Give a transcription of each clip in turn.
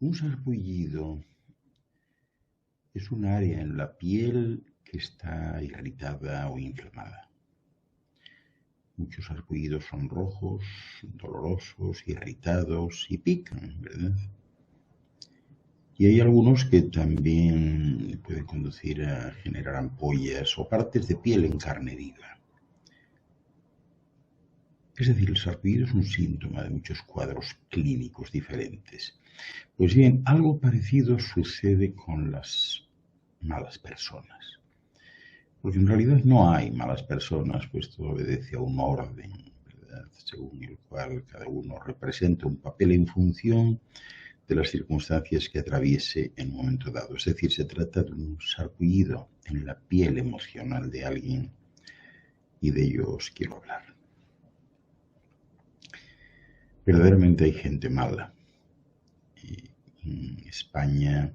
Un sarpullido es un área en la piel que está irritada o inflamada. Muchos sarpullidos son rojos, dolorosos, irritados y pican, ¿verdad? Y hay algunos que también pueden conducir a generar ampollas o partes de piel en carne viva. Es decir, el sarpullido es un síntoma de muchos cuadros clínicos diferentes. Pues bien, algo parecido sucede con las malas personas. Porque en realidad no hay malas personas, pues todo obedece a un orden, ¿verdad?, según el cual cada uno representa un papel en función de las circunstancias que atraviese en un momento dado. Es decir, se trata de un sarpullido en la piel emocional de alguien, y de ello os quiero hablar. Verdaderamente hay gente mala. En España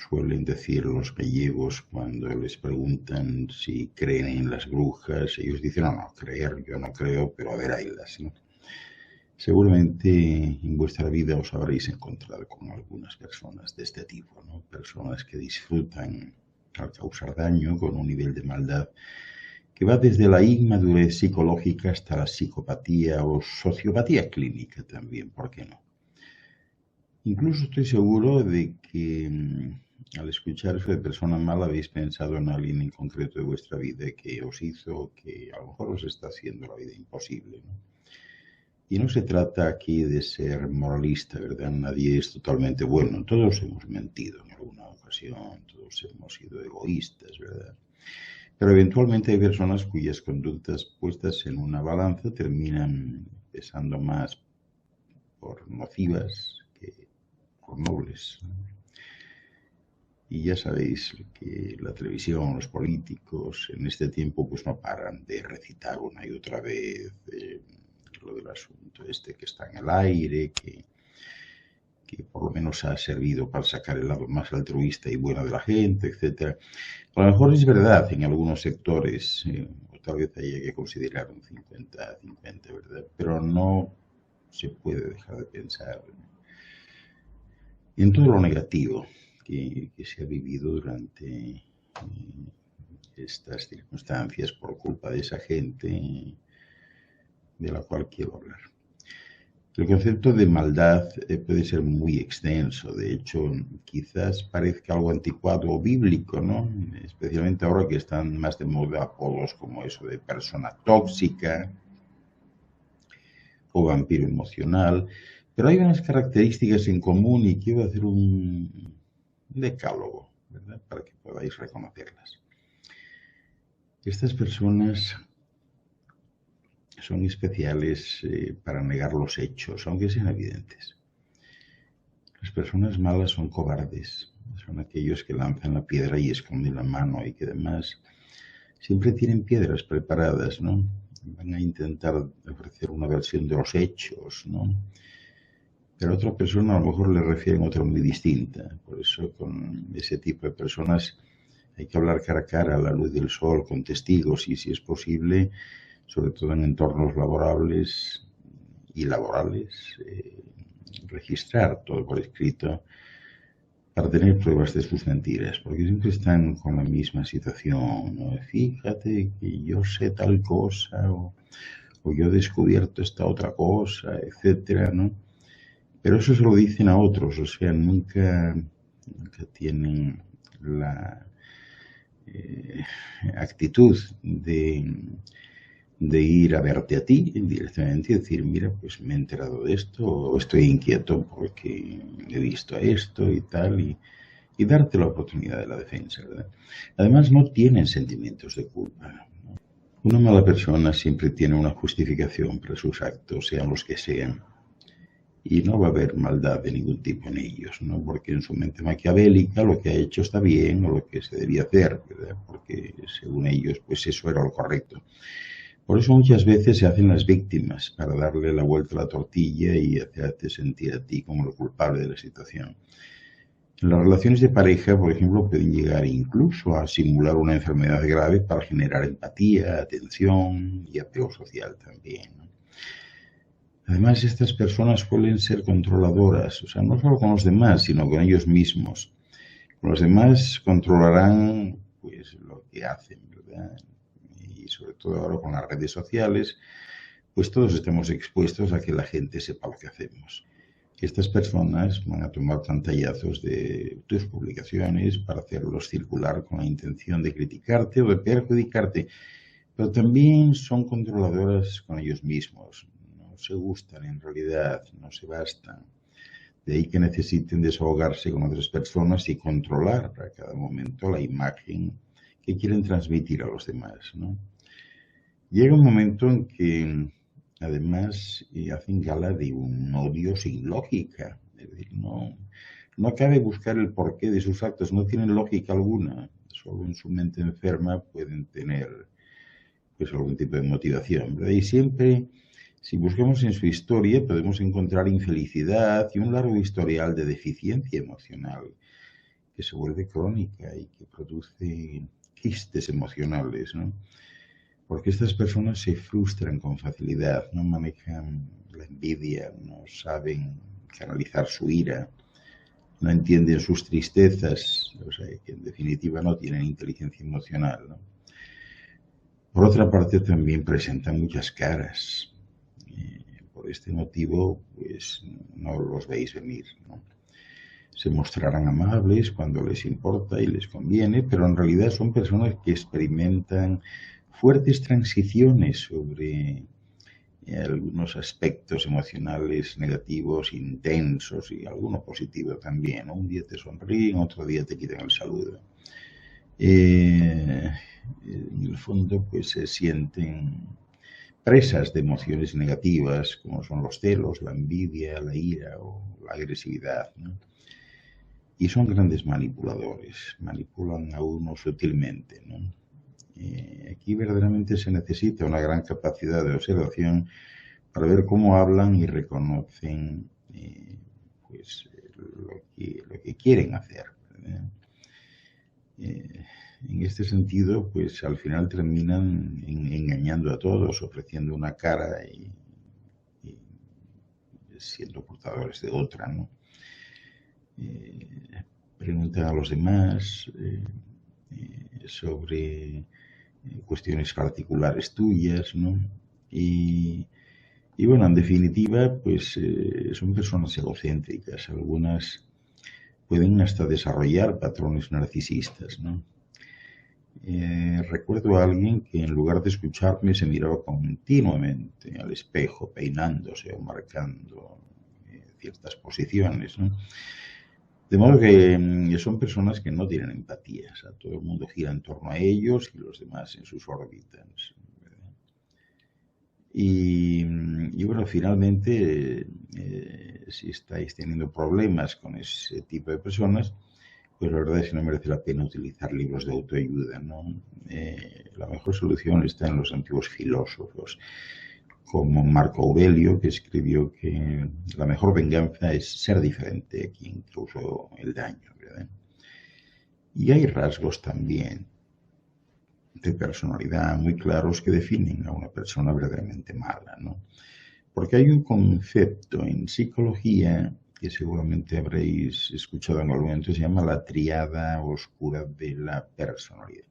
suelen decir los gallegos cuando les preguntan si creen en las brujas, ellos dicen, no, creer, yo no creo, pero a ver, haylas, ¿no? Seguramente en vuestra vida os habréis encontrado con algunas personas de este tipo, ¿no? Personas que disfrutan al causar daño con un nivel de maldad que va desde la inmadurez psicológica hasta la psicopatía o sociopatía clínica también, ¿por qué no? Incluso estoy seguro de que al escuchar eso de persona mala habéis pensado en alguien en concreto de vuestra vida que os hizo, que a lo mejor os está haciendo la vida imposible, ¿no? Y no se trata aquí de ser moralista, ¿verdad? Nadie es totalmente bueno. Todos hemos mentido en alguna ocasión, todos hemos sido egoístas, ¿verdad? Pero eventualmente hay personas cuyas conductas puestas en una balanza terminan pesando más por nocivas que por nobles, ¿no? Y ya sabéis que la televisión, los políticos en este tiempo pues no paran de recitar una y otra vez lo del asunto este que está en el aire, que por lo menos ha servido para sacar el lado más altruista y bueno de la gente, etcétera. A lo mejor es verdad en algunos sectores, o tal vez haya que considerar un 50-50, ¿verdad? Pero no se puede dejar de pensar en todo lo negativo que se ha vivido durante estas circunstancias por culpa de esa gente de la cual quiero hablar. El concepto de maldad puede ser muy extenso, de hecho quizás parezca algo anticuado o bíblico, ¿no? Especialmente ahora que están más de moda apodos como eso de persona tóxica o vampiro emocional, pero hay unas características en común y quiero hacer un decálogo, ¿verdad?, para que podáis reconocerlas. Estas personas son especiales para negar los hechos, aunque sean evidentes. Las personas malas son cobardes, son aquellos que lanzan la piedra y esconden la mano y que además siempre tienen piedras preparadas, ¿no? Van a intentar ofrecer una versión de los hechos, ¿no? Pero a otra persona a lo mejor le refieren otra muy distinta. Por eso con ese tipo de personas hay que hablar cara a cara, a la luz del sol, con testigos y si es posible, sobre todo en entornos laborables y laborales, registrar todo por escrito para tener pruebas de sus mentiras, porque siempre están con la misma situación, ¿no? Fíjate que yo sé tal cosa o yo he descubierto esta otra cosa, etcétera, ¿no? Pero eso se lo dicen a otros, o sea, nunca tienen la actitud de ir a verte a ti directamente y decir, mira, pues me he enterado de esto, o estoy inquieto porque he visto esto y tal, y darte la oportunidad de la defensa, ¿verdad? Además, no tienen sentimientos de culpa. Una mala persona siempre tiene una justificación para sus actos, sean los que sean, y no va a haber maldad de ningún tipo en ellos, ¿no? Porque en su mente maquiavélica lo que ha hecho está bien o lo que se debía hacer, ¿verdad? Porque según ellos, pues eso era lo correcto. Por eso muchas veces se hacen las víctimas para darle la vuelta a la tortilla y hacerte sentir a ti como el culpable de la situación. Las relaciones de pareja, por ejemplo, pueden llegar incluso a simular una enfermedad grave para generar empatía, atención y apego social también, ¿no? Además, estas personas suelen ser controladoras, o sea, no solo con los demás, sino con ellos mismos. Con los demás controlarán, pues, lo que hacen, ¿verdad? Y sobre todo ahora con las redes sociales, pues todos estamos expuestos a que la gente sepa lo que hacemos. Estas personas van a tomar pantallazos de tus publicaciones para hacerlos circular con la intención de criticarte o de perjudicarte, pero también son controladoras con ellos mismos. No se gustan en realidad, no se bastan. De ahí que necesiten desahogarse con otras personas y controlar a cada momento la imagen que quieren transmitir a los demás, ¿no? Llega un momento en que además hacen gala de un odio sin lógica. Es decir, no cabe buscar el porqué de sus actos, no tienen lógica alguna. Solo en su mente enferma pueden tener, pues, algún tipo de motivación, ¿verdad? Y siempre, si buscamos en su historia, podemos encontrar infelicidad y un largo historial de deficiencia emocional que se vuelve crónica y que produce quistes emocionales, ¿no? Porque estas personas se frustran con facilidad, no manejan la envidia, no saben canalizar su ira, no entienden sus tristezas, o sea, que en definitiva no tienen inteligencia emocional, ¿no? Por otra parte, también presentan muchas caras. Por este motivo, pues no los veis venir, ¿no? Se mostrarán amables cuando les importa y les conviene, pero en realidad son personas que experimentan fuertes transiciones sobre algunos aspectos emocionales negativos, intensos y alguno positivo también, ¿no? Un día te sonríen, otro día te quitan el saludo. En el fondo, pues se sienten presas de emociones negativas, como son los celos, la envidia, la ira o la agresividad, ¿no? Y son grandes manipuladores, manipulan a uno sutilmente, ¿no? Aquí verdaderamente se necesita una gran capacidad de observación para ver cómo hablan y reconocen, pues, lo que quieren hacer, ¿verdad? En este sentido, pues al final terminan engañando a todos, ofreciendo una cara y siendo portadores de otra, ¿no? Preguntan a los demás sobre cuestiones particulares tuyas, ¿no? Y bueno, en definitiva, pues son personas egocéntricas. Algunas pueden hasta desarrollar patrones narcisistas, ¿no? Recuerdo a alguien que en lugar de escucharme se miraba continuamente al espejo, peinándose o marcando ciertas posiciones, ¿no? De modo que son personas que no tienen empatía, o sea, todo el mundo gira en torno a ellos y los demás en sus órbitas, ¿verdad? Y bueno, finalmente, si estáis teniendo problemas con ese tipo de personas, pues la verdad es que no merece la pena utilizar libros de autoayuda, ¿no? La mejor solución está en los antiguos filósofos, como Marco Aurelio, que escribió que la mejor venganza es ser diferente a quien causó el daño, ¿verdad? Y hay rasgos también de personalidad muy claros que definen a una persona verdaderamente mala, ¿no? Porque hay un concepto en psicología que seguramente habréis escuchado en algún momento, se llama la tríada oscura de la personalidad.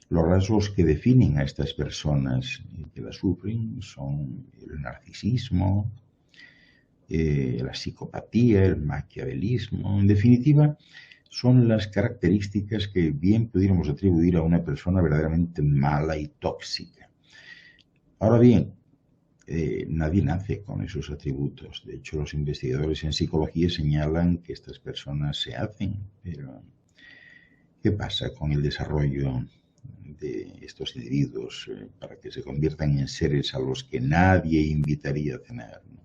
Los rasgos que definen a estas personas que la sufren son el narcisismo, la psicopatía, el maquiavelismo. En definitiva, son las características que bien pudiéramos atribuir a una persona verdaderamente mala y tóxica. Ahora bien, nadie nace con esos atributos. De hecho, los investigadores en psicología señalan que estas personas se hacen, pero ¿qué pasa con el desarrollo de estos individuos para que se conviertan en seres a los que nadie invitaría a cenar, ¿no?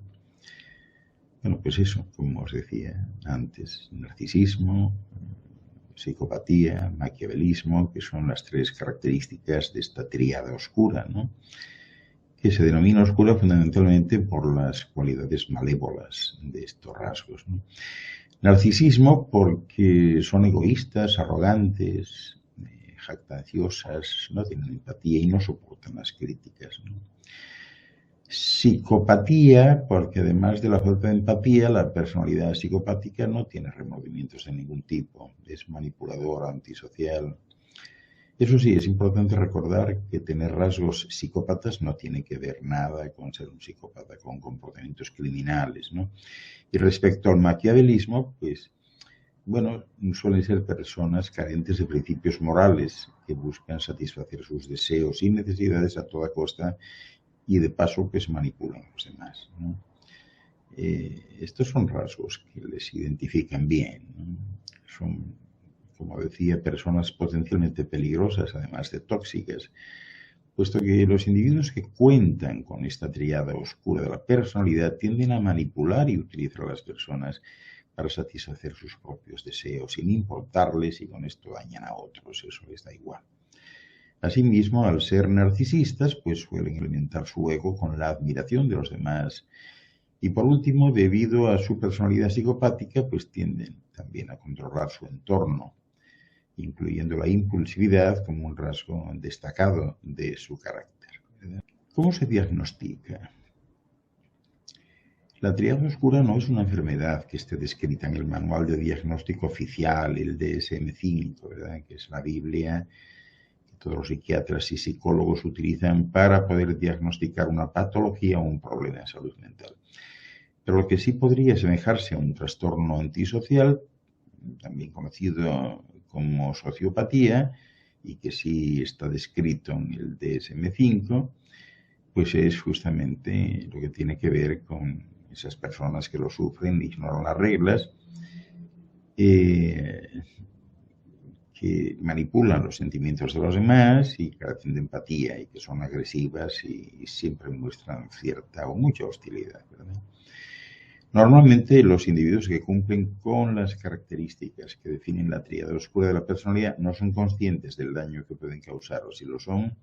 Bueno, pues eso, como os decía antes, narcisismo, psicopatía, maquiavelismo, que son las tres características de esta tríada oscura, ¿no? Que se denomina oscura fundamentalmente por las cualidades malévolas de estos rasgos, ¿no? Narcisismo porque son egoístas, arrogantes, jactanciosas, no tienen empatía y no soportan las críticas, ¿no? Psicopatía, porque además de la falta de empatía, la personalidad psicopática no tiene remordimientos de ningún tipo, es manipuladora, antisocial. Eso sí, es importante recordar que tener rasgos psicópatas no tiene que ver nada con ser un psicópata con comportamientos criminales, ¿no? Y respecto al maquiavelismo, pues, bueno, suelen ser personas carentes de principios morales que buscan satisfacer sus deseos y necesidades a toda costa y de paso pues manipulan a los demás, ¿no? Estos son rasgos que les identifican bien, ¿no? Son, como decía, personas potencialmente peligrosas, además de tóxicas, puesto que los individuos que cuentan con esta triada oscura de la personalidad tienden a manipular y utilizar a las personas para satisfacer sus propios deseos, sin importarles si con esto dañan a otros, eso les da igual. Asimismo, al ser narcisistas, pues suelen alimentar su ego con la admiración de los demás. Y por último, debido a su personalidad psicopática, pues tienden también a controlar su entorno, incluyendo la impulsividad como un rasgo destacado de su carácter. ¿Cómo se diagnostica? La triada oscura no es una enfermedad que esté descrita en el manual de diagnóstico oficial, el DSM-5, ¿verdad? Que es la Biblia que todos los psiquiatras y psicólogos utilizan para poder diagnosticar una patología o un problema de salud mental. Pero lo que sí podría asemejarse a un trastorno antisocial, también conocido como sociopatía, y que sí está descrito en el DSM-5, pues es justamente lo que tiene que ver con esas personas que lo sufren, ignoran las reglas, que manipulan los sentimientos de los demás y carecen de empatía y que son agresivas y siempre muestran cierta o mucha hostilidad, ¿verdad? Normalmente los individuos que cumplen con las características que definen la tríada oscura de la personalidad no son conscientes del daño que pueden causar, o si lo son,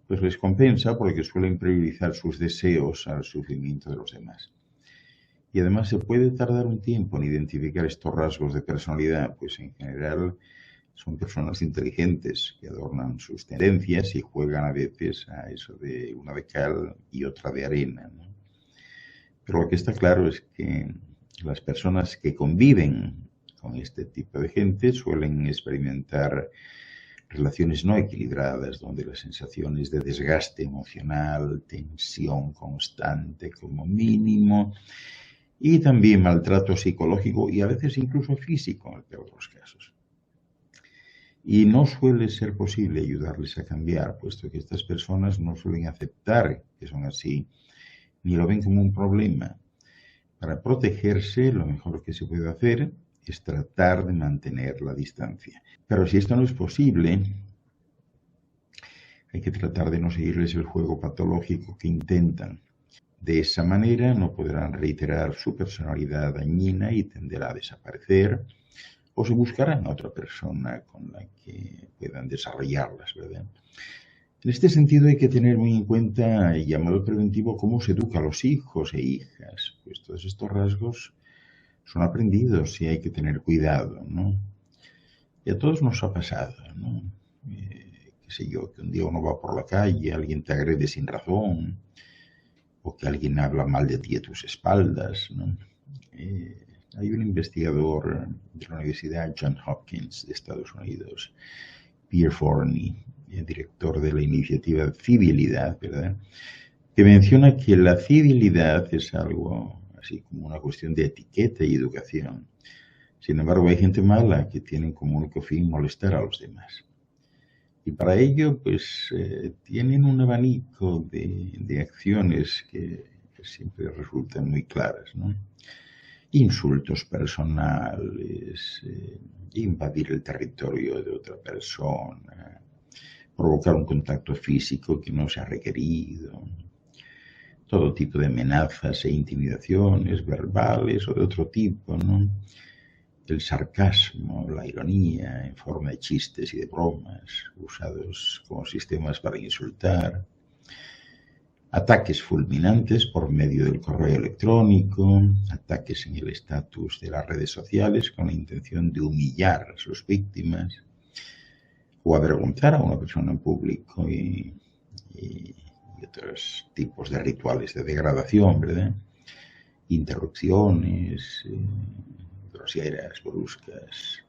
pues les compensa porque suelen priorizar sus deseos al sufrimiento de los demás. Y además se puede tardar un tiempo en identificar estos rasgos de personalidad, pues en general son personas inteligentes que adornan sus tendencias y juegan a veces a eso de una de cal y otra de arena, ¿no? Pero lo que está claro es que las personas que conviven con este tipo de gente suelen experimentar relaciones no equilibradas, donde las sensaciones de desgaste emocional, tensión constante como mínimo, y también maltrato psicológico y a veces incluso físico en el peor de los casos. Y no suele ser posible ayudarles a cambiar, puesto que estas personas no suelen aceptar que son así, ni lo ven como un problema. Para protegerse, lo mejor que se puede hacer es tratar de mantener la distancia. Pero si esto no es posible, hay que tratar de no seguirles el juego patológico que intentan. De esa manera no podrán reiterar su personalidad dañina y tenderá a desaparecer, o se buscarán a otra persona con la que puedan desarrollarlas, ¿verdad? En este sentido hay que tener muy en cuenta el llamado preventivo, cómo se educa a los hijos e hijas, pues todos estos rasgos son aprendidos y hay que tener cuidado, ¿no? Y a todos nos ha pasado, ¿no? Qué sé yo, que un día uno va por la calle, alguien te agrede sin razón, o que alguien habla mal de ti a tus espaldas, ¿no? Hay un investigador de la Universidad Johns Hopkins de Estados Unidos, Pierre Forney, director de la iniciativa Civilidad, ¿verdad?, que menciona que la civilidad es algo así como una cuestión de etiqueta y educación. Sin embargo, hay gente mala que tiene como único fin molestar a los demás. Y para ello, pues, tienen un abanico de acciones que siempre resultan muy claras, ¿no? Insultos personales, invadir el territorio de otra persona, provocar un contacto físico que no se ha requerido, todo tipo de amenazas e intimidaciones verbales o de otro tipo, ¿no? El sarcasmo, la ironía en forma de chistes y de bromas usados como sistemas para insultar, Ataques fulminantes por medio del correo electrónico, ataques en el estatus de las redes sociales con la intención de humillar a sus víctimas o avergonzar a una persona en público y otros tipos de rituales de degradación, ¿verdad? Interrupciones, groseras, bruscas,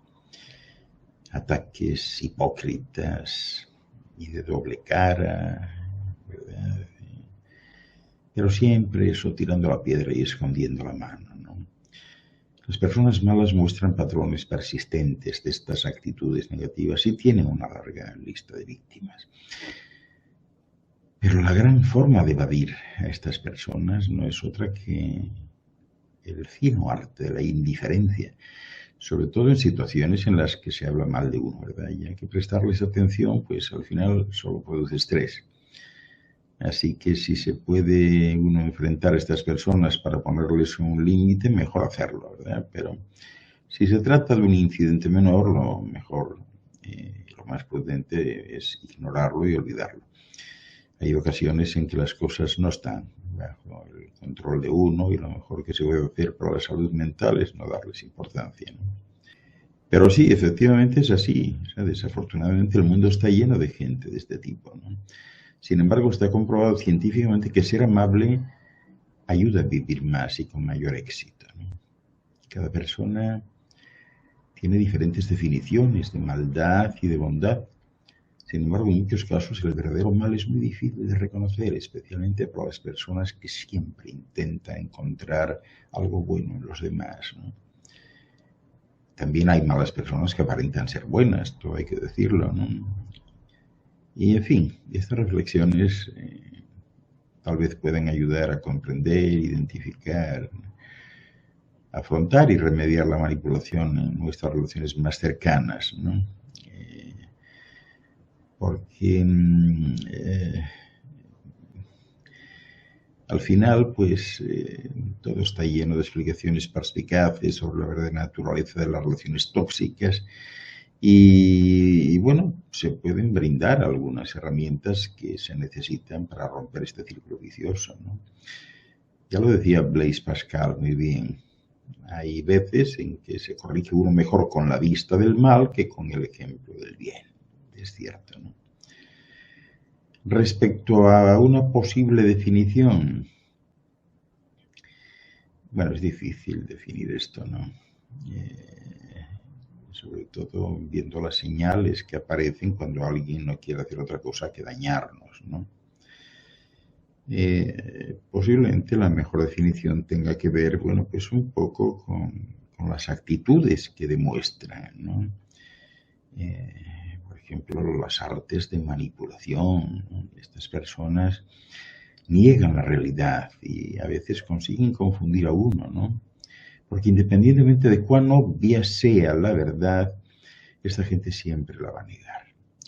ataques hipócritas y de doble cara, ¿verdad? Pero siempre eso tirando la piedra y escondiendo la mano, ¿no? Las personas malas muestran patrones persistentes de estas actitudes negativas y tienen una larga lista de víctimas. Pero la gran forma de evadir a estas personas no es otra que el fino arte de la indiferencia, sobre todo en situaciones en las que se habla mal de uno, ¿verdad? Y hay que prestarles atención, pues al final solo produce estrés. Así que si se puede uno enfrentar a estas personas para ponerles un límite, mejor hacerlo, ¿verdad? Pero si se trata de un incidente menor, lo mejor, lo más prudente es ignorarlo y olvidarlo. Hay ocasiones en que las cosas no están bajo el control de uno y lo mejor que se puede hacer para la salud mental es no darles importancia, ¿no? Pero sí, efectivamente es así. O sea, desafortunadamente el mundo está lleno de gente de este tipo, ¿no? Sin embargo, está comprobado científicamente que ser amable ayuda a vivir más y con mayor éxito, ¿no? Cada persona tiene diferentes definiciones de maldad y de bondad. Sin embargo, en muchos casos el verdadero mal es muy difícil de reconocer, especialmente para las personas que siempre intentan encontrar algo bueno en los demás, ¿no? También hay malas personas que aparentan ser buenas, todo hay que decirlo, ¿no? Y en fin, estas reflexiones tal vez puedan ayudar a comprender, identificar, afrontar y remediar la manipulación en nuestras relaciones más cercanas, ¿no? Porque al final, pues todo está lleno de explicaciones perspicaces sobre la verdadera naturaleza de las relaciones tóxicas y bueno, se pueden brindar algunas herramientas que se necesitan para romper este círculo vicioso, ¿no? Ya lo decía Blaise Pascal muy bien. Hay veces en que se corrige uno mejor con la vista del mal que con el ejemplo del bien. Es cierto, ¿no? Respecto a una posible definición, bueno, es difícil definir esto, ¿no? Sobre todo viendo las señales que aparecen cuando alguien no quiere hacer otra cosa que dañarnos, ¿no? Posiblemente la mejor definición tenga que ver, bueno, pues un poco con las actitudes que demuestran, ¿no? Por ejemplo, las artes de manipulación, ¿no? Estas personas niegan la realidad y a veces consiguen confundir a uno, ¿no? Porque independientemente de cuán obvia sea la verdad, esta gente siempre la va a negar.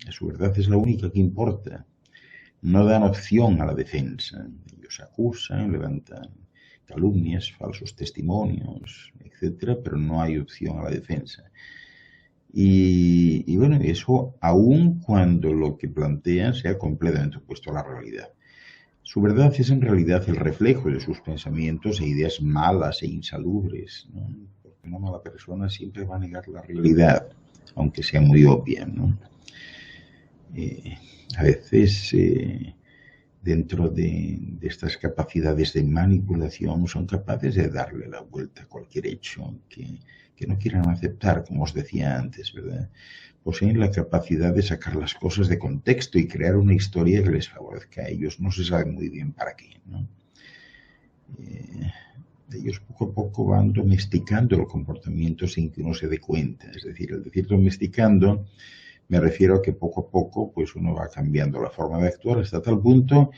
Su verdad es la única que importa. No dan opción a la defensa. Ellos acusan, levantan calumnias, falsos testimonios, etcétera, pero no hay opción a la defensa. Y bueno, eso aun cuando lo que plantean sea completamente opuesto a la realidad. Su verdad es en realidad el reflejo de sus pensamientos e ideas malas e insalubres, ¿no? Porque una mala persona siempre va a negar la realidad, aunque sea muy obvia, ¿no? A veces, dentro de estas capacidades de manipulación, son capaces de darle la vuelta a cualquier hecho que no quieran aceptar, como os decía antes, ¿verdad? Poseen la capacidad de sacar las cosas de contexto y crear una historia que les favorezca a ellos. No se sabe muy bien para qué, ¿no? Ellos poco a poco van domesticando el comportamiento sin que uno se dé cuenta. Es decir, al decir domesticando, me refiero a que poco a poco pues uno va cambiando la forma de actuar hasta tal punto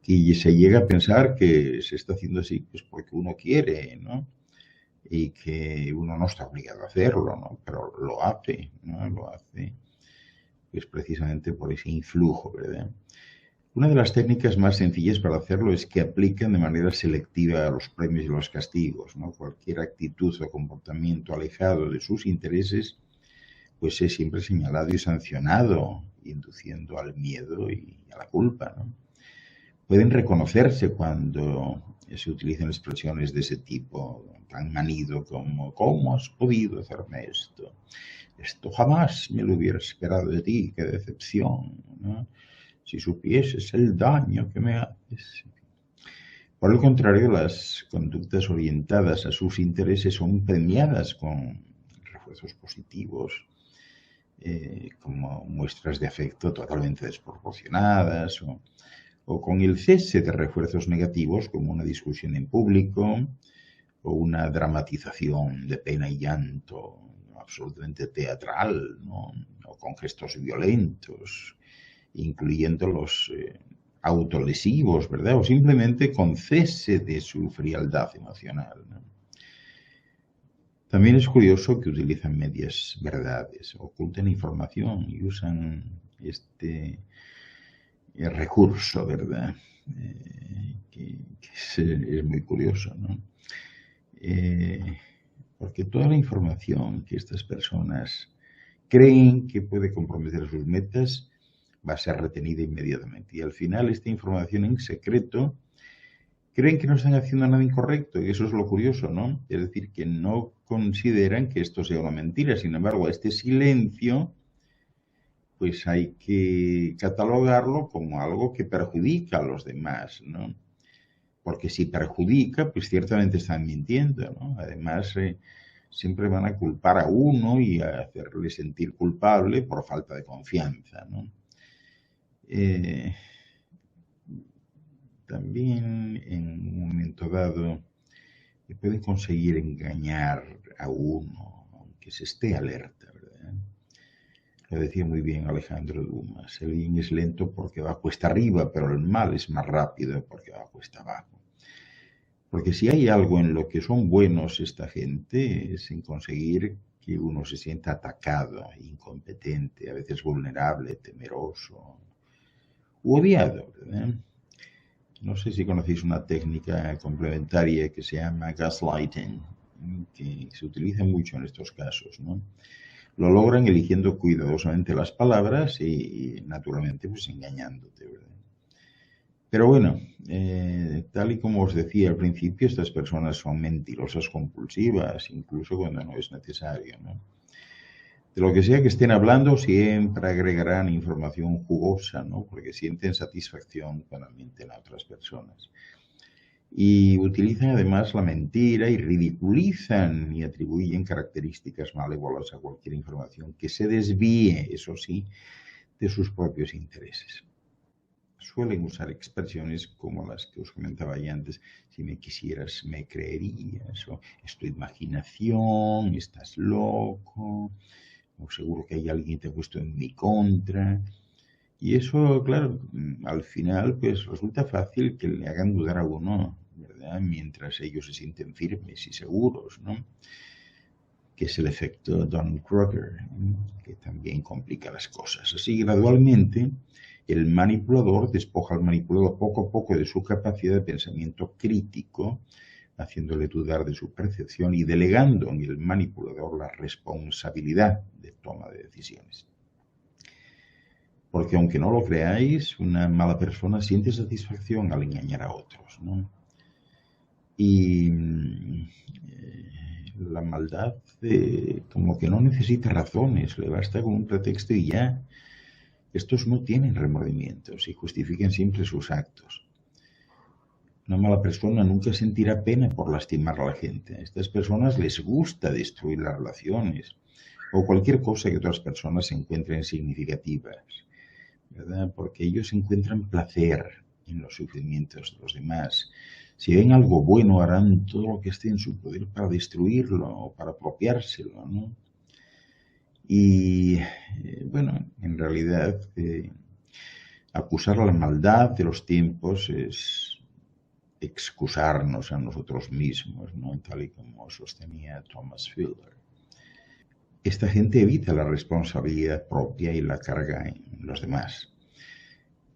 que se llega a pensar que se está haciendo así pues porque uno quiere, ¿no? Y que uno no está obligado a hacerlo, ¿no? Pero lo hace, ¿no? Lo hace pues precisamente por ese influjo, ¿verdad? Una de las técnicas más sencillas para hacerlo es que aplican de manera selectiva los premios y los castigos, ¿no? Cualquier actitud o comportamiento alejado de sus intereses pues es siempre señalado y sancionado, induciendo al miedo y a la culpa, ¿no? pueden reconocerse cuando se utilizan expresiones de ese tipo, tan manido como ¿cómo has podido hacerme esto? Esto jamás me lo hubiera esperado de ti, qué decepción, ¿no? Si supieses el daño que me haces. Por el contrario, las conductas orientadas a sus intereses son premiadas con refuerzos positivos, como muestras de afecto totalmente desproporcionadas, o con el cese de refuerzos negativos, como una discusión en público, o una dramatización de pena y llanto absolutamente teatral, ¿no? O con gestos violentos, incluyendo los autolesivos, ¿verdad? O simplemente con cese de su frialdad emocional, ¿no? También es curioso que utilizan medias verdades, ocultan información y usan este recurso, ¿verdad? Que es muy curioso, ¿no? Porque toda la información que estas personas creen que puede comprometer sus metas va a ser retenida inmediatamente. Y al final esta información en secreto creen que no están haciendo nada incorrecto, y eso es lo curioso, ¿no? Es decir, que no consideran que esto sea una mentira. Sin embargo, este silencio, pues hay que catalogarlo como algo que perjudica a los demás, ¿no? Porque si perjudica, pues ciertamente están mintiendo, ¿no? Además, siempre van a culpar a uno y a hacerle sentir culpable por falta de confianza, ¿no? También en un momento dado pueden conseguir engañar a uno, aunque se esté alerta, ¿verdad? Lo decía muy bien Alejandro Dumas, el bien es lento porque va cuesta arriba, pero el mal es más rápido porque va cuesta abajo. Porque si hay algo en lo que son buenos esta gente es en conseguir que uno se sienta atacado, incompetente, a veces vulnerable, temeroso u odiado, ¿verdad? No sé si conocéis una técnica complementaria que se llama gaslighting, que se utiliza mucho en estos casos, ¿no? Lo logran eligiendo cuidadosamente las palabras y naturalmente pues engañándote, ¿verdad? Pero bueno, tal y como os decía al principio, estas personas son mentirosas compulsivas, incluso cuando no es necesario, ¿no? De lo que sea que estén hablando, siempre agregarán información jugosa, ¿no? Porque sienten satisfacción cuando mienten a otras personas. Y utilizan además la mentira y ridiculizan y atribuyen características malévolas a cualquier información que se desvíe, eso sí, de sus propios intereses. Suelen usar expresiones como las que os comentaba ya antes: si me quisieras me creerías, o es tu imaginación, estás loco, o seguro que hay alguien que te ha puesto en mi contra. Y eso, claro, al final pues resulta fácil que le hagan dudar a uno, ¿verdad? Mientras ellos se sienten firmes y seguros, ¿no? Que es el efecto Dunning-Kruger, que también complica las cosas. Así, gradualmente, el manipulador despoja al manipulado poco a poco de su capacidad de pensamiento crítico, haciéndole dudar de su percepción y delegando en el manipulador la responsabilidad de toma de decisiones. Porque aunque no lo creáis, una mala persona siente satisfacción al engañar a otros, ¿no? Y la maldad como que no necesita razones, le basta con un pretexto y ya. Estos no tienen remordimientos y justifican siempre sus actos. Una mala persona nunca sentirá pena por lastimar a la gente. A estas personas les gusta destruir las relaciones o cualquier cosa que otras personas encuentren significativas, ¿verdad? Porque ellos encuentran placer en los sufrimientos de los demás. Si ven algo bueno, harán todo lo que esté en su poder para destruirlo o para apropiárselo, ¿no? Y bueno, en realidad acusar la maldad de los tiempos es excusarnos a nosotros mismos, ¿no? Tal y como sostenía Thomas Fielder. Esta gente evita la responsabilidad propia y la carga en los demás.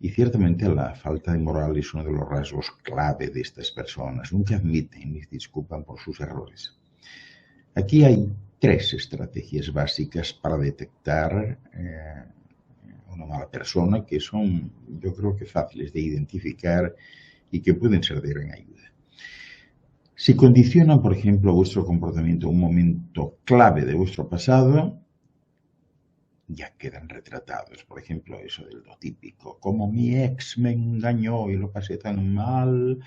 Y ciertamente la falta de moral es uno de los rasgos clave de estas personas. Nunca admiten ni se disculpan por sus errores. Aquí hay 3 estrategias básicas para detectar una mala persona, que son, yo creo que fáciles de identificar y que pueden ser de gran ayuda. Si condicionan, por ejemplo, vuestro comportamiento a un momento clave de vuestro pasado, ya quedan retratados. Por ejemplo, eso de lo típico, como mi ex me engañó y lo pasé tan mal,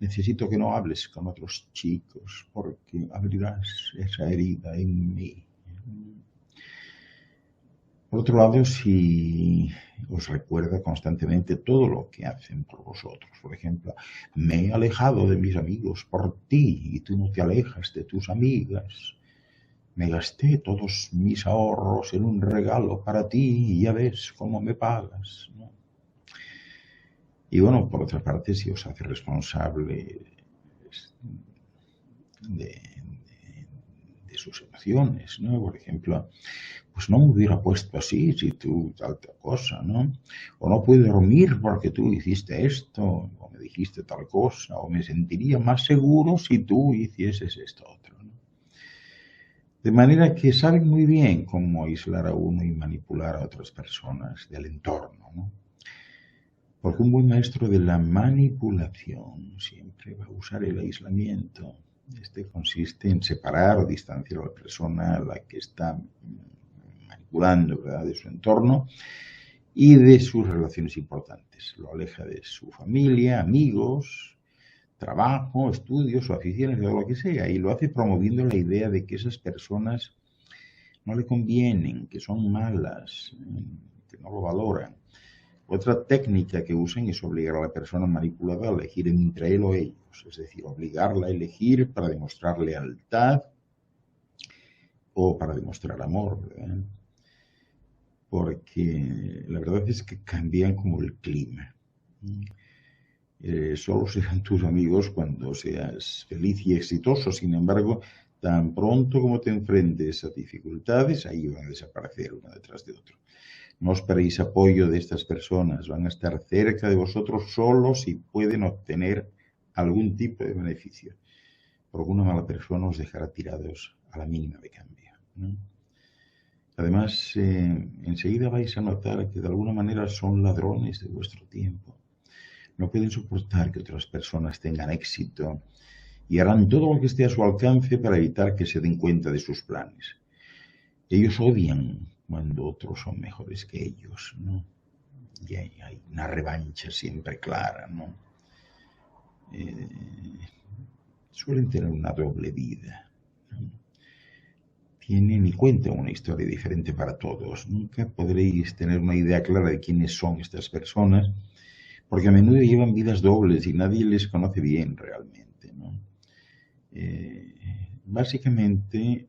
necesito que no hables con otros chicos porque abrirás esa herida en mí. Por otro lado, si os recuerda constantemente todo lo que hacen por vosotros, por ejemplo, me he alejado de mis amigos por ti y tú no te alejas de tus amigas. Me gasté todos mis ahorros en un regalo para ti y ya ves cómo me pagas, ¿no? Y bueno, por otra parte, si os hace responsable de sus emociones, ¿no? Por ejemplo, pues no me hubiera puesto así si tú tal cosa, ¿no? O no puedo dormir porque tú hiciste esto, o me dijiste tal cosa, o me sentiría más seguro si tú hicieses esto otro, ¿no? De manera que saben muy bien cómo aislar a uno y manipular a otras personas del entorno, ¿no? Porque un buen maestro de la manipulación siempre va a usar el aislamiento. Este consiste en separar o distanciar a la persona a la que está manipulando, ¿verdad?, de su entorno y de sus relaciones importantes. Lo aleja de su familia, amigos, trabajo, estudios o aficiones, o lo que sea, y lo hace promoviendo la idea de que esas personas no le convienen, que son malas, que no lo valoran. Otra técnica que usan es obligar a la persona manipulada a elegir entre él o ellos, es decir, obligarla a elegir para demostrar lealtad o para demostrar amor, ¿verdad? Porque la verdad es que cambian como el clima. Solo serán tus amigos cuando seas feliz y exitoso. Sin embargo, tan pronto como te enfrentes a dificultades, ahí van a desaparecer uno detrás de otro. No esperéis apoyo de estas personas, van a estar cerca de vosotros solo si pueden obtener algún tipo de beneficio. Porque una mala persona os dejará tirados a la mínima de cambio, ¿no? Además, enseguida vais a notar que de alguna manera son ladrones de vuestro tiempo. No pueden soportar que otras personas tengan éxito y harán todo lo que esté a su alcance para evitar que se den cuenta de sus planes. Ellos odian cuando otros son mejores que ellos, ¿no? Y hay una revancha siempre clara, ¿no? Suelen tener una doble vida, ¿no? Tienen y cuentan una historia diferente para todos. Nunca podréis tener una idea clara de quiénes son estas personas, porque a menudo llevan vidas dobles y nadie les conoce bien realmente, ¿no? Básicamente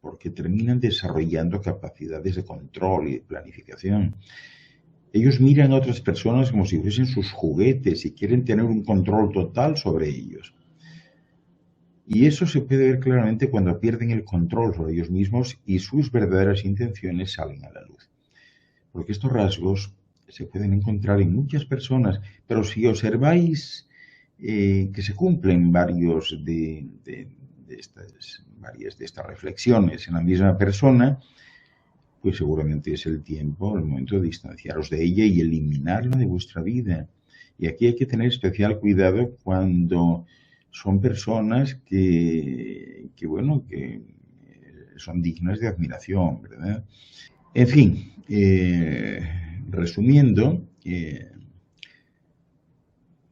porque terminan desarrollando capacidades de control y de planificación. Ellos miran a otras personas como si fuesen sus juguetes y quieren tener un control total sobre ellos. Y eso se puede ver claramente cuando pierden el control sobre ellos mismos y sus verdaderas intenciones salen a la luz. Porque estos rasgos se pueden encontrar en muchas personas, pero si observáis que se cumplen varias de estas reflexiones en la misma persona, pues seguramente es el tiempo, el momento de distanciaros de ella y eliminarla de vuestra vida. Y aquí hay que tener especial cuidado cuando son personas que son dignas de admiración, ¿verdad? En fin, resumiendo,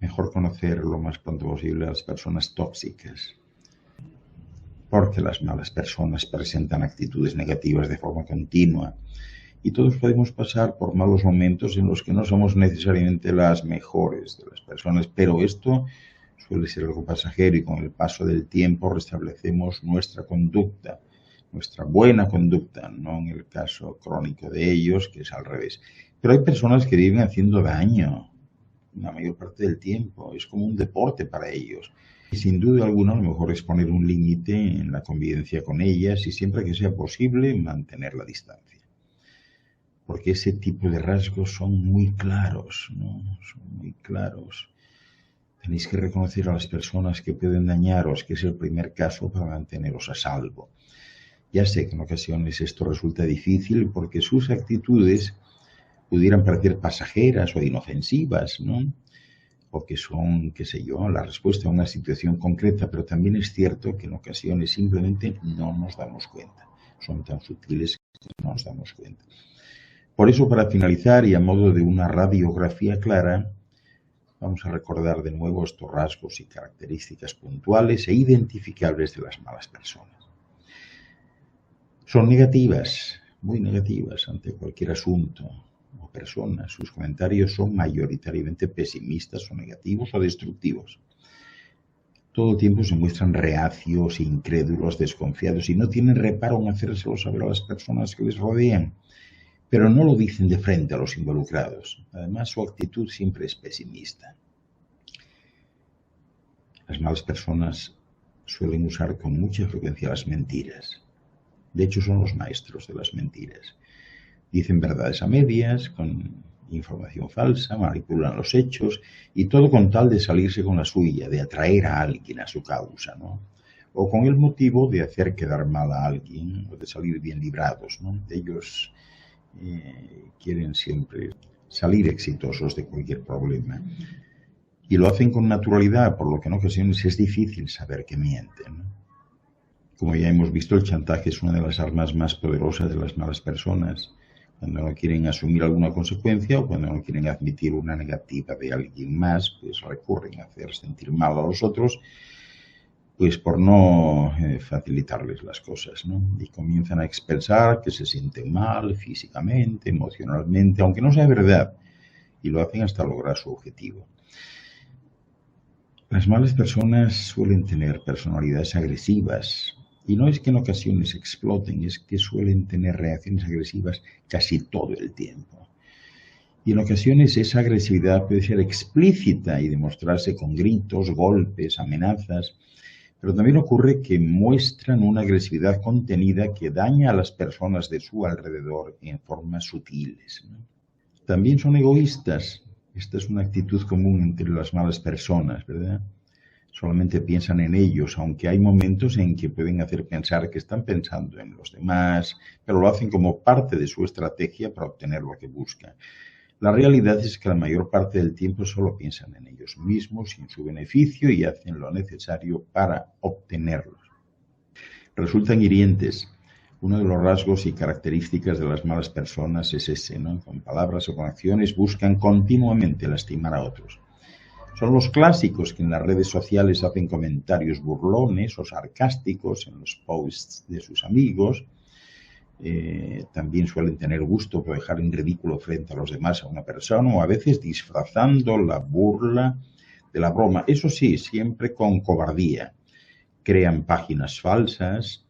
mejor conocer lo más pronto posible a las personas tóxicas, porque las malas personas presentan actitudes negativas de forma continua y todos podemos pasar por malos momentos en los que no somos necesariamente las mejores de las personas, pero esto suele ser algo pasajero y con el paso del tiempo restablecemos nuestra conducta, nuestra buena conducta, no en el caso crónico de ellos, que es al revés. Pero hay personas que viven haciendo daño la mayor parte del tiempo, es como un deporte para ellos. Y sin duda alguna, lo mejor es poner un límite en la convivencia con ellas y siempre que sea posible mantener la distancia. Porque ese tipo de rasgos son muy claros, ¿no? Son muy claros. Tenéis que reconocer a las personas que pueden dañaros, que es el primer caso para manteneros a salvo. Ya sé que en ocasiones esto resulta difícil porque sus actitudes pudieran parecer pasajeras o inofensivas, ¿no? O que son, qué sé yo, la respuesta a una situación concreta, pero también es cierto que en ocasiones simplemente no nos damos cuenta. Son tan sutiles que no nos damos cuenta. Por eso, para finalizar y a modo de una radiografía clara, vamos a recordar de nuevo estos rasgos y características puntuales e identificables de las malas personas. Son negativas, muy negativas ante cualquier asunto o persona. Sus comentarios son mayoritariamente pesimistas o negativos o destructivos. Todo el tiempo se muestran reacios, incrédulos, desconfiados y no tienen reparo en hacérselo saber a las personas que les rodean, pero no lo dicen de frente a los involucrados. Además, su actitud siempre es pesimista. Las malas personas suelen usar con mucha frecuencia las mentiras. De hecho, son los maestros de las mentiras. Dicen verdades a medias, con información falsa, manipulan los hechos y todo con tal de salirse con la suya, de atraer a alguien a su causa, ¿no? O con el motivo de hacer quedar mal a alguien o de salir bien librados, ¿no? Ellos quieren siempre salir exitosos de cualquier problema. Y lo hacen con naturalidad, por lo que en ocasiones es difícil saber que mienten, ¿no? Como ya hemos visto, el chantaje es una de las armas más poderosas de las malas personas. Cuando no quieren asumir alguna consecuencia o cuando no quieren admitir una negativa de alguien más, pues recurren a hacer sentir mal a los otros, pues por no facilitarles las cosas, ¿no? Y comienzan a expresar que se sienten mal físicamente, emocionalmente, aunque no sea verdad, y lo hacen hasta lograr su objetivo. Las malas personas suelen tener personalidades agresivas, y no es que en ocasiones exploten, es que suelen tener reacciones agresivas casi todo el tiempo. Y en ocasiones esa agresividad puede ser explícita y demostrarse con gritos, golpes, amenazas, pero también ocurre que muestran una agresividad contenida que daña a las personas de su alrededor en formas sutiles, ¿no? También son egoístas. Esta es una actitud común entre las malas personas, ¿verdad? Solamente piensan en ellos, aunque hay momentos en que pueden hacer pensar que están pensando en los demás, pero lo hacen como parte de su estrategia para obtener lo que buscan. La realidad es que la mayor parte del tiempo solo piensan en ellos mismos y en su beneficio y hacen lo necesario para obtenerlos. Resultan hirientes. Uno de los rasgos y características de las malas personas es ese, ¿no? Con palabras o con acciones buscan continuamente lastimar a otros. Son los clásicos que en las redes sociales hacen comentarios burlones o sarcásticos en los posts de sus amigos. También suelen tener gusto por dejar en ridículo frente a los demás a una persona o a veces disfrazando la burla de la broma. Eso sí, siempre con cobardía. Crean páginas falsas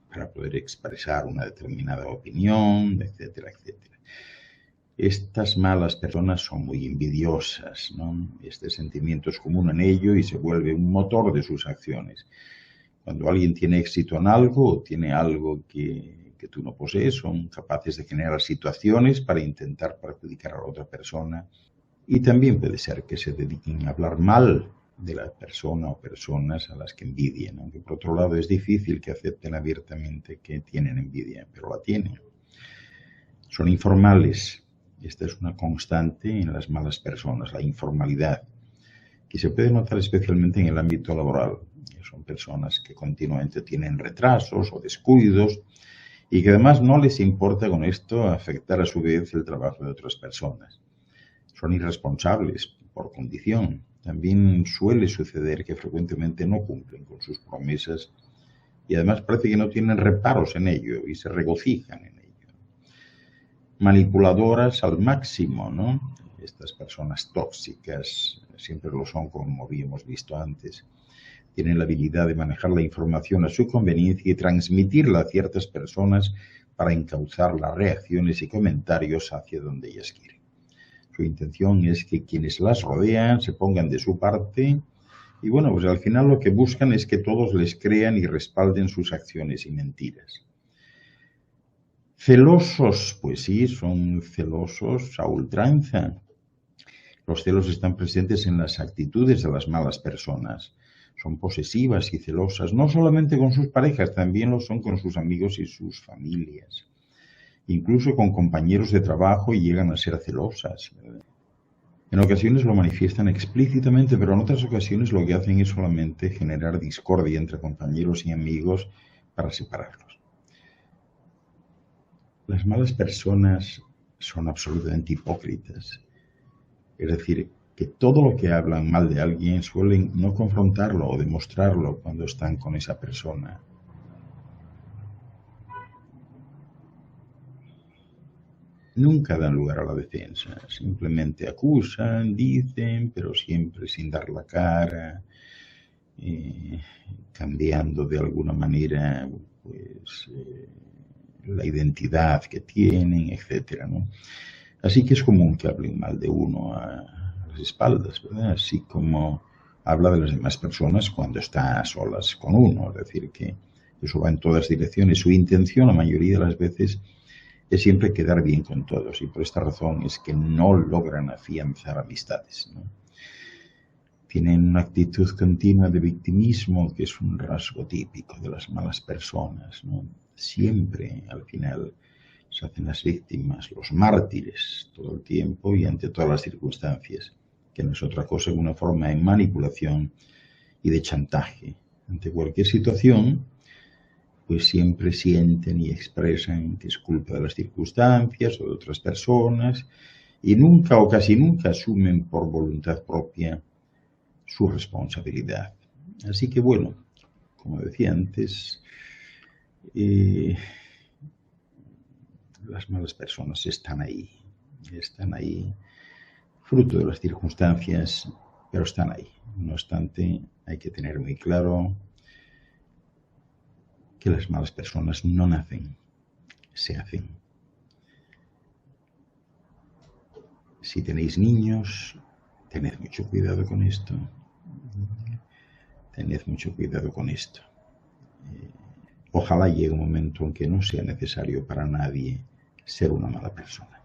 para poder expresar una determinada opinión, etcétera, etcétera. Estas malas personas son muy envidiosas, ¿no? Este sentimiento es común en ellos y se vuelve un motor de sus acciones. Cuando alguien tiene éxito en algo o tiene algo que tú no posees, son capaces de generar situaciones para intentar perjudicar a la otra persona. Y también puede ser que se dediquen a hablar mal de la persona o personas a las que envidian, aunque por otro lado es difícil que acepten abiertamente que tienen envidia, pero la tienen. Son informales. Esta es una constante en las malas personas, la informalidad, que se puede notar especialmente en el ámbito laboral. Son personas que continuamente tienen retrasos o descuidos y que además no les importa con esto afectar a su vez el trabajo de otras personas. Son irresponsables por condición. También suele suceder que frecuentemente no cumplen con sus promesas y además parece que no tienen reparos en ello y se regocijan en ello. Manipuladoras al máximo, ¿no? Estas personas tóxicas siempre lo son, como habíamos visto antes. Tienen la habilidad de manejar la información a su conveniencia y transmitirla a ciertas personas para encauzar las reacciones y comentarios hacia donde ellas quieren. Su intención es que quienes las rodean se pongan de su parte y bueno, pues al final lo que buscan es que todos les crean y respalden sus acciones y mentiras. Celosos, pues sí, son celosos a ultranza. Los celos están presentes en las actitudes de las malas personas. Son posesivas y celosas, no solamente con sus parejas, también lo son con sus amigos y sus familias. incluso con compañeros de trabajo y llegan a ser celosas, ¿verdad? En ocasiones lo manifiestan explícitamente, pero en otras ocasiones lo que hacen es solamente generar discordia entre compañeros y amigos para separarlos. Las malas personas son absolutamente hipócritas. Es decir, que todo lo que hablan mal de alguien suelen no confrontarlo o demostrarlo cuando están con esa persona. Nunca dan lugar a la defensa, simplemente acusan, dicen, pero siempre sin dar la cara, eh, cambiando de alguna manera pues, la identidad que tienen, etcétera, ¿no? Así que es común que hablen mal de uno a las espaldas, ¿verdad? Así como habla de las demás personas cuando está a solas con uno, es decir, que eso va en todas direcciones. Su intención, la mayoría de las veces, es siempre quedar bien con todos, y por esta razón es que no logran afianzar amistades, ¿no? Tienen una actitud continua de victimismo, que es un rasgo típico de las malas personas, ¿no? Siempre, al final, se hacen las víctimas, los mártires, todo el tiempo y ante todas las circunstancias, que no es otra cosa que una forma de manipulación y de chantaje. Ante cualquier situación, pues siempre sienten y expresan que es culpa de las circunstancias o de otras personas, y nunca o casi nunca asumen por voluntad propia su responsabilidad. Así que bueno, como decía antes, las malas personas están ahí, fruto de las circunstancias, pero están ahí. No obstante, hay que tener muy claro que las malas personas no nacen, se hacen. Si tenéis niños, tened mucho cuidado con esto. Tened mucho cuidado con esto. Ojalá llegue un momento en que no sea necesario para nadie ser una mala persona.